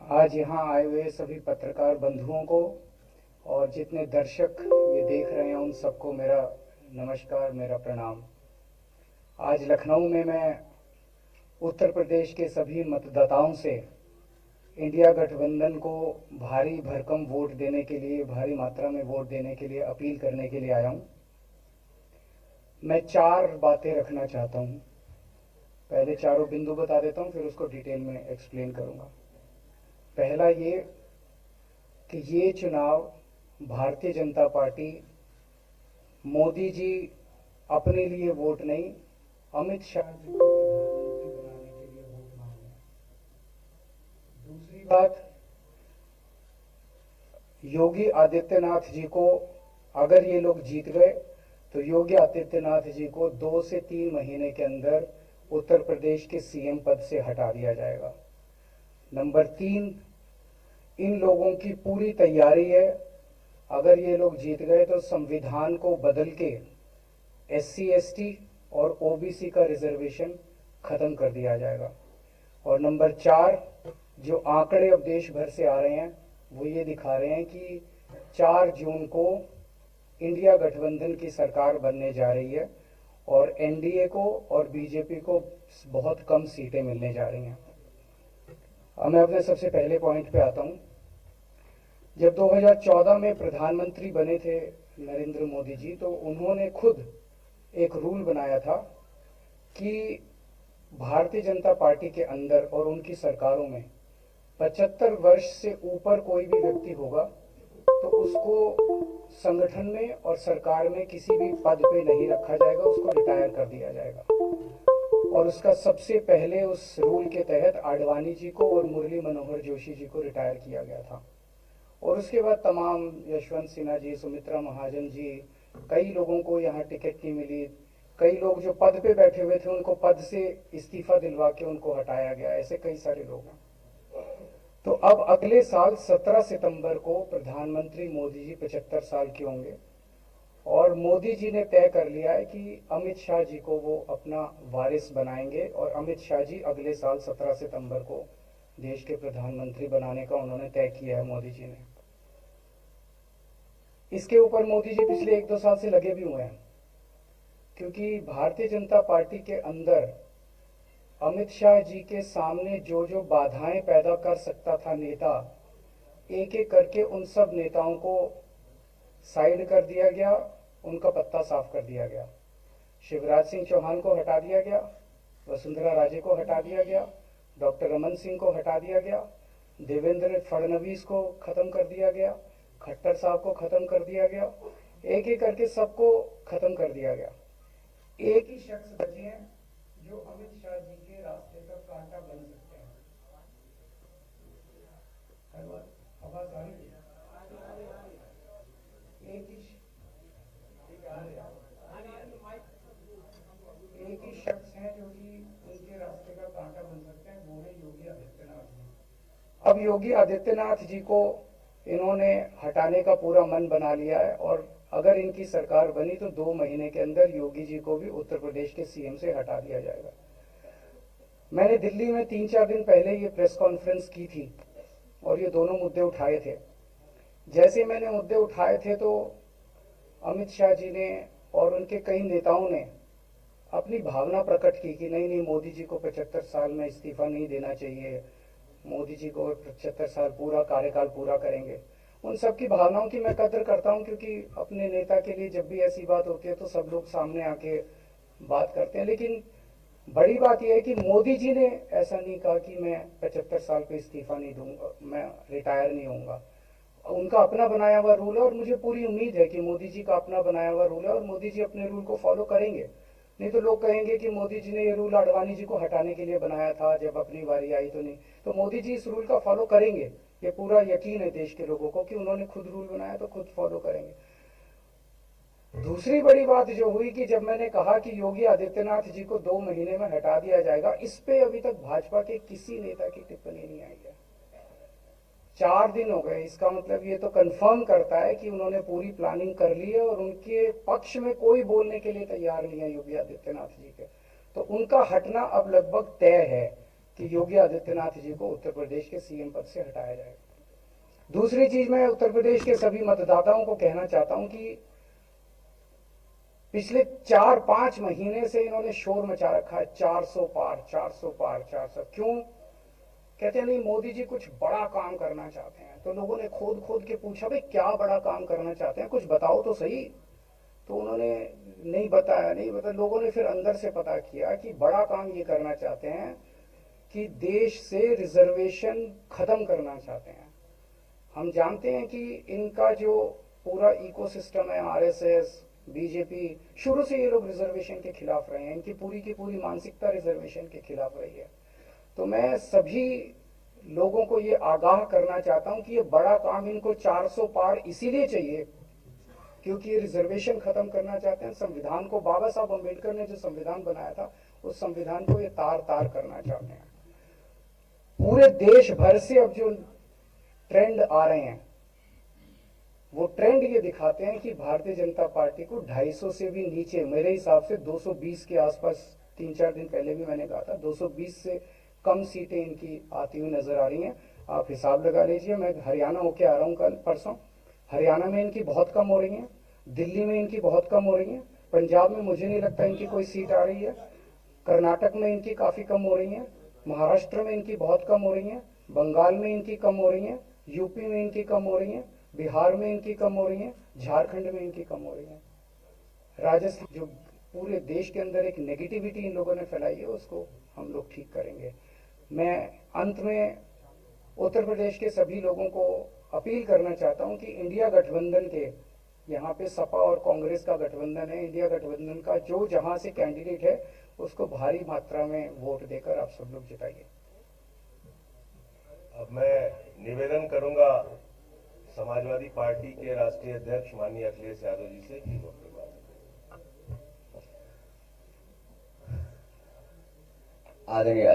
आज यहाँ आए हुए सभी पत्रकार बंधुओं को और जितने दर्शक ये देख रहे हैं उन सबको मेरा नमस्कार, मेरा प्रणाम। आज लखनऊ में मैं उत्तर प्रदेश के सभी मतदाताओं से इंडिया गठबंधन को भारी भरकम वोट देने के लिए, भारी मात्रा में वोट देने के लिए अपील करने के लिए आया हूँ। मैं 4 बातें रखना चाहता हूँ। पहले चारों बिंदु बता देता हूँ, फिर उसको डिटेल में एक्सप्लेन करूँगा। पहला ये कि ये चुनाव भारतीय जनता पार्टी मोदी जी अपने लिए वोट नहीं, अमित शाह जी को प्रधानमंत्री बनाने के लिए वोट मांग रहे हैं। दूसरी बात, योगी आदित्यनाथ जी को अगर ये लोग जीत गए तो योगी आदित्यनाथ जी को 2 से 3 महीने के अंदर उत्तर प्रदेश के सीएम पद से हटा दिया जाएगा। नंबर 3, इन लोगों की पूरी तैयारी है, अगर ये लोग जीत गए तो संविधान को बदल के SC ST और OBC का रिजर्वेशन खत्म कर दिया जाएगा। और नंबर 4, जो आंकड़े अब देश भर से आ रहे हैं वो ये दिखा रहे हैं कि 4 जून को इंडिया गठबंधन की सरकार बनने जा रही है और NDA को और बीजेपी को बहुत कम सीटें मिलने जा रही हैं। अब मैं अपने सबसे पहले पॉइंट पे आता हूं। जब 2014 में प्रधानमंत्री बने थे नरेंद्र मोदी जी, तो उन्होंने खुद एक रूल बनाया था कि भारतीय जनता पार्टी के अंदर और उनकी सरकारों में 75 वर्ष से ऊपर कोई भी व्यक्ति होगा तो उसको संगठन में और सरकार में किसी भी पद पे नहीं रखा जाएगा, उसको रिटायर कर दिया जाएगा। और उसका सबसे पहले उस रूल के तहत आडवाणी जी को और मुरली मनोहर जोशी जी को रिटायर किया गया था। और उसके बाद तमाम यशवंत सिन्हा जी, सुमित्रा महाजन जी, कई लोगों को यहाँ टिकट नहीं मिली। कई लोग जो पद पे बैठे हुए थे उनको पद से इस्तीफा दिलवा के उनको हटाया गया। ऐसे कई सारे लोग हैं। तो अब अगले साल 17 सितंबर को प्रधानमंत्री मोदी जी 75 साल के होंगे और मोदी जी ने तय कर लिया है कि अमित शाह जी को वो अपना वारिस बनाएंगे और अमित शाह जी अगले साल 17 सितंबर को देश के प्रधानमंत्री बनाने का उन्होंने तय किया है मोदी जी ने। इसके ऊपर मोदी जी पिछले 1-2 साल से लगे भी हुए हैं, क्योंकि भारतीय जनता पार्टी के अंदर अमित शाह जी के सामने जो जो बाधाएं पैदा कर सकता था नेता, एक एक करके उन सब नेताओं को साइड कर दिया गया, उनका पत्ता साफ कर दिया गया। शिवराज सिंह चौहान को हटा दिया गया, वसुंधरा राजे को हटा दिया गया, डॉक्टर रमन सिंह को हटा दिया गया, देवेंद्र फडणवीस को खत्म कर दिया गया, खट्टर साहब को खत्म कर दिया गया। एक एक करके सबको खत्म कर दिया गया। एक ही शख्स बचे हैं जो अमित शाह जी के रास्ते का कांटा बन सकते हैं। आवाज आ रही है? एक ही शख्स है जो कि उनके रास्ते का कांटा बन सकते हैं, वो है योगी आदित्यनाथ जी। अब योगी आदित्यनाथ जी को इन्होंने हटाने का पूरा मन बना लिया है और अगर इनकी सरकार बनी तो 2 महीने के अंदर योगी जी को भी उत्तर प्रदेश के सीएम से हटा दिया जाएगा। मैंने दिल्ली में 3-4 दिन पहले ये प्रेस कॉन्फ्रेंस की थी और ये दोनों मुद्दे उठाए थे। जैसे मैंने मुद्दे उठाए थे तो अमित शाह जी ने और उनके कई नेताओं ने अपनी भावना प्रकट की कि नहीं नहीं, मोदी जी को 75 साल में इस्तीफा नहीं देना चाहिए, मोदी जी को 75 साल पूरा कार्यकाल पूरा करेंगे। उन सब की भावनाओं की मैं कदर करता हूं, क्योंकि अपने नेता के लिए जब भी ऐसी बात होती है तो सब लोग सामने आके बात करते हैं। लेकिन बड़ी बात यह है कि मोदी जी ने ऐसा नहीं कहा कि मैं 75 साल पे इस्तीफा नहीं दूंगा, मैं रिटायर नहीं होऊंगा। उनका अपना बनाया हुआ रूल है और मुझे पूरी उम्मीद है कि मोदी जी का अपना बनाया हुआ रूल है और मोदी जी अपने रूल को फॉलो करेंगे। नहीं तो लोग कहेंगे कि मोदी जी ने ये रूल आडवाणी जी को हटाने के लिए बनाया था, जब अपनी बारी आई तो नहीं। तो मोदी जी इस रूल का फॉलो करेंगे, ये पूरा यकीन है देश के लोगों को कि उन्होंने खुद रूल बनाया तो खुद फॉलो करेंगे। दूसरी बड़ी बात जो हुई कि जब मैंने कहा कि योगी आदित्यनाथ जी को 2 महीने में हटा दिया जाएगा, इस पे अभी तक भाजपा के किसी नेता की टिप्पणी नहीं आई है। 4 दिन हो गए। इसका मतलब ये तो कंफर्म करता है कि उन्होंने पूरी प्लानिंग कर ली है और उनके पक्ष में कोई बोलने के लिए तैयार नहीं है योगी आदित्यनाथ जी के। तो उनका हटना अब लगभग तय है कि योगी आदित्यनाथ जी को उत्तर प्रदेश के सीएम पद से हटाया जाएगा। दूसरी चीज, मैं उत्तर प्रदेश के सभी मतदाताओं को कहना चाहता हूं कि पिछले 4-5 महीने से इन्होंने शोर मचा रखा है, 400 पार 400 पार 400। क्यों? कहते हैं नहीं मोदी जी कुछ बड़ा काम करना चाहते हैं। तो लोगों ने खोद खोद के पूछा भाई क्या बड़ा काम करना चाहते हैं, कुछ बताओ तो सही। तो उन्होंने नहीं बताया। लोगों ने फिर अंदर से पता किया कि बड़ा काम ये करना चाहते हैं कि देश से रिजर्वेशन खत्म करना चाहते हैं। हम जानते हैं कि इनका जो पूरा इकोसिस्टम है, आरएसएस, बीजेपी, शुरू से ये लोग रिजर्वेशन के खिलाफ रहे हैं। इनकी पूरी की पूरी मानसिकता रिजर्वेशन के खिलाफ रही है। तो मैं सभी लोगों को ये आगाह करना चाहता हूं कि ये बड़ा काम इनको 400 पार इसीलिए चाहिए क्योंकि ये रिजर्वेशन खत्म करना चाहते हैं। संविधान को, बाबा साहब अम्बेडकर ने जो संविधान बनाया था उस संविधान को ये तार तार करना चाहते हैं। पूरे देश भर से अब जो ट्रेंड आ रहे हैं वो ट्रेंड ये दिखाते हैं कि भारतीय जनता पार्टी को 250 से भी नीचे, मेरे हिसाब से 220 के आसपास, 3-4 दिन पहले भी मैंने कहा था 220 से कम सीटें इनकी आती हुई नजर आ रही हैं। आप हिसाब लगा लीजिए। मैं हरियाणा होके आ रहा हूँ कल परसों, हरियाणा में इनकी बहुत कम हो रही हैं, दिल्ली में इनकी बहुत कम हो रही हैं, पंजाब में मुझे नहीं लगता इनकी कोई सीट आ रही है, कर्नाटक में इनकी काफी कम हो रही है, महाराष्ट्र में इनकी बहुत कम हो रही है, बंगाल में इनकी कम हो रही है, यूपी में इनकी कम हो रही है, बिहार में इनकी कम हो रही है, झारखंड में इनकी कम हो रही है, राजस्थान। जो पूरे देश के अंदर एक नेगेटिविटी इन लोगों ने फैलाई है उसको हम लोग ठीक करेंगे। मैं अंत में उत्तर प्रदेश के सभी लोगों को अपील करना चाहता हूं कि इंडिया गठबंधन के, यहाँ पे सपा और कांग्रेस का गठबंधन है, इंडिया गठबंधन का जो जहां से कैंडिडेट है उसको भारी मात्रा में वोट देकर आप सब लोग जिताइए। अब मैं निवेदन करूंगा समाजवादी पार्टी के राष्ट्रीय अध्यक्ष माननीय अखिलेश यादव जी से कि वो अपनी बात करें। आदरणीय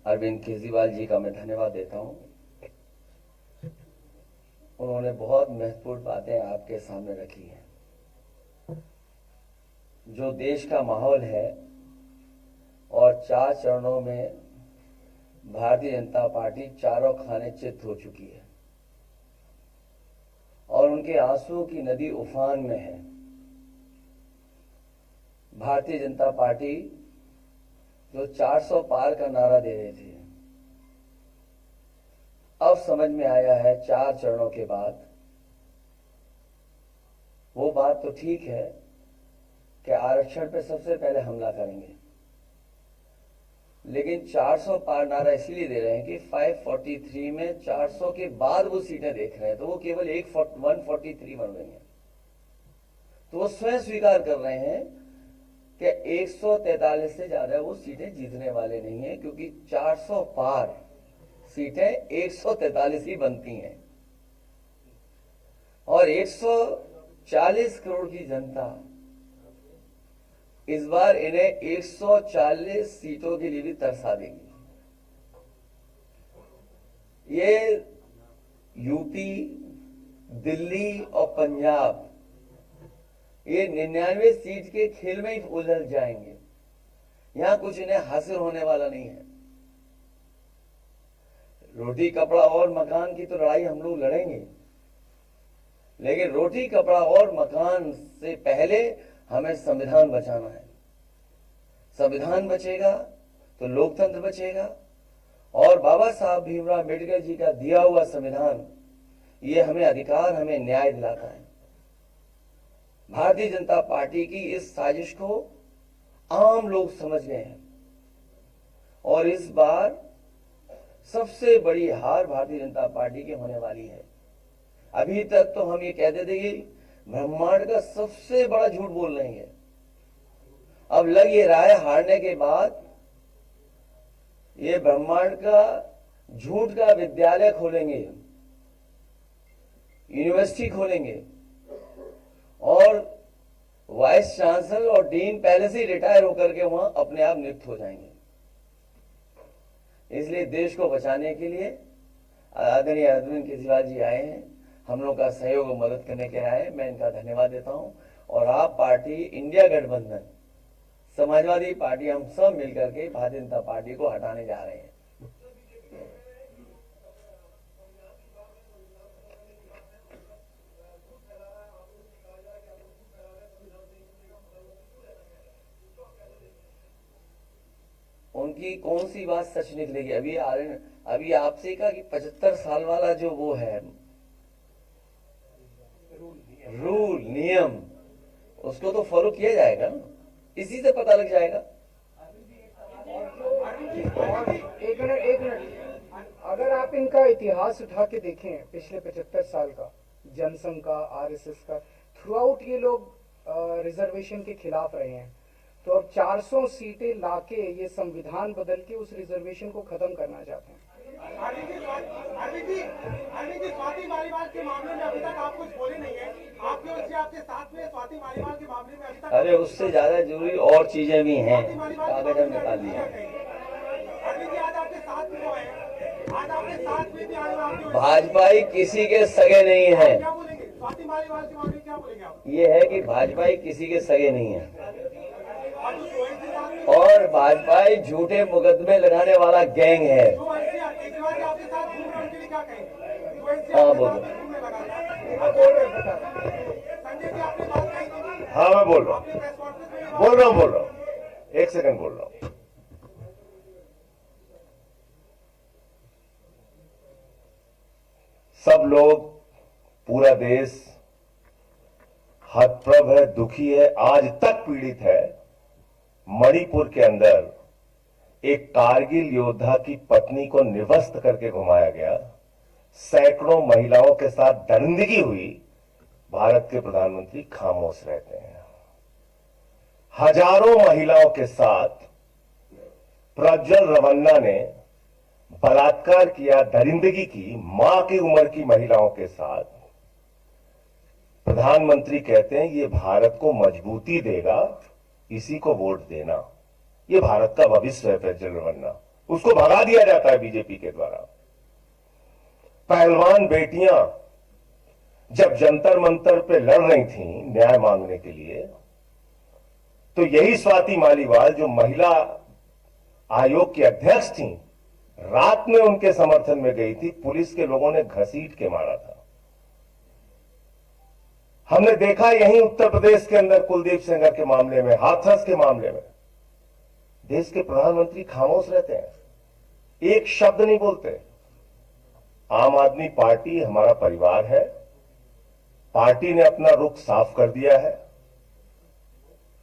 अरविंद केजरीवाल जी का मैं धन्यवाद देता हूं। उन्होंने बहुत महत्वपूर्ण बातें आपके सामने रखी हैं। जो देश का माहौल है और 4 चरणों में भारतीय जनता पार्टी चारों खाने चित हो चुकी है और उनके आंसुओं की नदी उफान में है। भारतीय जनता पार्टी जो 400 पार का नारा दे रहे थे, अब समझ में आया है 4 चरणों के बाद, वो बात तो ठीक है कि आरक्षण पे सबसे पहले हमला करेंगे, लेकिन 400 पार नारा इसलिए दे रहे हैं कि 543 में 400 के बाद वो सीटें देख रहे हैं, तो वो केवल 143 बन गई हैं। तो वो स्वयं स्वीकार कर रहे हैं कि 143 से ज्यादा वो सीटें जीतने वाले नहीं है, क्योंकि 400 पार सीटें 143 ही बनती हैं और 140 करोड़ की जनता इस बार इन्हें 140 सीटों के लिए भी तरसा देगी। ये यूपी, दिल्ली और पंजाब ये 99 सीट के खेल में ही उलझ जाएंगे। यहां कुछ इन्हें हासिल होने वाला नहीं है। रोटी कपड़ा और मकान की तो लड़ाई हम लोग लड़ेंगे, लेकिन रोटी कपड़ा और मकान से पहले हमें संविधान बचाना है। संविधान बचेगा तो लोकतंत्र बचेगा और बाबा साहब भीमराव अम्बेडकर जी का दिया हुआ संविधान ये हमें अधिकार, हमें न्याय दिलाता है। भारतीय जनता पार्टी की इस साजिश को आम लोग समझ गए हैं और इस बार सबसे बड़ी हार भारतीय जनता पार्टी की होने वाली है। अभी तक तो हम ये कहते थे कि ब्रह्मांड का सबसे बड़ा झूठ बोल रही है, अब लग ये रहा है हारने के बाद ये ब्रह्मांड का झूठ का विद्यालय खोलेंगे, यूनिवर्सिटी खोलेंगे और वाइस चांसलर और डीन पहले से ही रिटायर होकर के वहां अपने आप नियुक्त हो जाएंगे। इसलिए देश को बचाने के लिए आदरणीय अरविंद केजरीवाल जी आए हैं, हम लोग का सहयोग और मदद करने के आए। मैं इनका धन्यवाद देता हूं और आप पार्टी, इंडिया गठबंधन, समाजवादी पार्टी, हम सब मिलकर के भारतीय जनता पार्टी को हटाने जा रहे हैं। उनकी कौन सी बात सच निकलेगी? अभी आपसे कहा कि 75 साल वाला जो वो है रूल नियम, उसको तो फॉलो किया जाएगा ना, इसी से पता लग जाएगा। और एक मिनट, अगर आप इनका इतिहास उठा के देखें पिछले 75 साल का, जनसंघ का, आरएसएस का, थ्रू आउट ये लोग रिजर्वेशन के खिलाफ रहे हैं। तो अब 400 सीटें लाके ये संविधान बदल के उस रिजर्वेशन को खत्म करना चाहते हैं। अरविंद जी, स्वाति मालीवाल के मामले में अभी तक आप कुछ बोले नहीं है। आपके साथ में स्वाति मालीवाल के मामले में अभी तक, अरे उससे ज्यादा जरूरी और चीजें भी हैं, कागज हम निकाल लिए। अरविंद जी, आज आपके साथ में वो है, आज आपके साथ में भी आए हुए आपके, भाजपाई किसी के सगे नहीं है। क्या बोलेंगे स्वाति मालीवाल के मामले में, क्या बोलेंगे आप? ये है कि भाजपाई किसी के सगे नहीं है, और जो OIC साथ में, और भाजपाई झूठे मुकदमे लगाने वाला गैंग है। जो OIC केजरीवाल आपके साथ घूम रहे हैं, उनके लिए क्या कहेंगे? जो OIC हाँ, आपके बोलो। साथ में घूमने लगा था। आप बोल रहे हैं, संजय जी, आपने बात कही थी, हाँ मैं बोल रहा हूँ, आपने प्रेस कॉन्फ्रेंस में ये बात बोल रहा हूँ, एक सेकंड बोल रहा हूँ। सब लोग, पूरा देश हतप्रभ है, दुखी है, आज तक पीड़ित है। मणिपुर के अंदर एक कारगिल योद्धा की पत्नी को निर्वस्त्र करके घुमाया गया, सैकड़ों महिलाओं के साथ दरिंदगी हुई, भारत के प्रधानमंत्री खामोश रहते हैं। हजारों महिलाओं के साथ प्रज्वल रवन्ना ने बलात्कार किया, दरिंदगी की, मां की उम्र की महिलाओं के साथ। प्रधानमंत्री कहते हैं ये भारत को मजबूती देगा, इसी को वोट देना। ये भारत का भविष्य है प्रज्वल रवन्ना, उसको भगा दिया जाता है बीजेपी के द्वारा। पहलवान बेटियां जब जंतर मंतर पे लड़ रही थीं न्याय मांगने के लिए, तो यही स्वाति मालीवाल जो महिला आयोग की अध्यक्ष थी, रात में उनके समर्थन में गई थी, पुलिस के लोगों ने घसीट के मारा था। हमने देखा यहीं उत्तर प्रदेश के अंदर कुलदीप सेंगर के मामले में, हाथरस के मामले में, देश के प्रधानमंत्री खामोश रहते हैं, एक शब्द नहीं बोलते। आम आदमी पार्टी हमारा परिवार है, पार्टी ने अपना रुख साफ कर दिया है,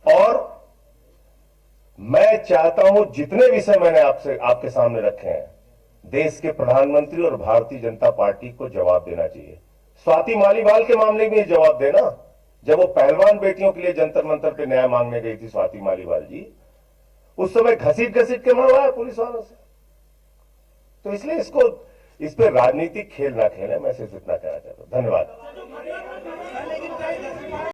और मैं चाहता हूं जितने विषय मैंने आपके सामने रखे हैं, देश के प्रधानमंत्री और भारतीय जनता पार्टी को जवाब देना चाहिए। स्वाति मालीवाल के मामले में जवाब देना, जब वो पहलवान बेटियों के लिए जंतर मंतर पे न्याय मांगने गई थी स्वाति मालीवाल जी, उस समय घसीट के मरवाया पुलिस वालों से। तो इसलिए इस पे राजनीतिक खेल ना खेलें, मैं सिर्फ इतना कहना चाहता हूं। धन्यवाद।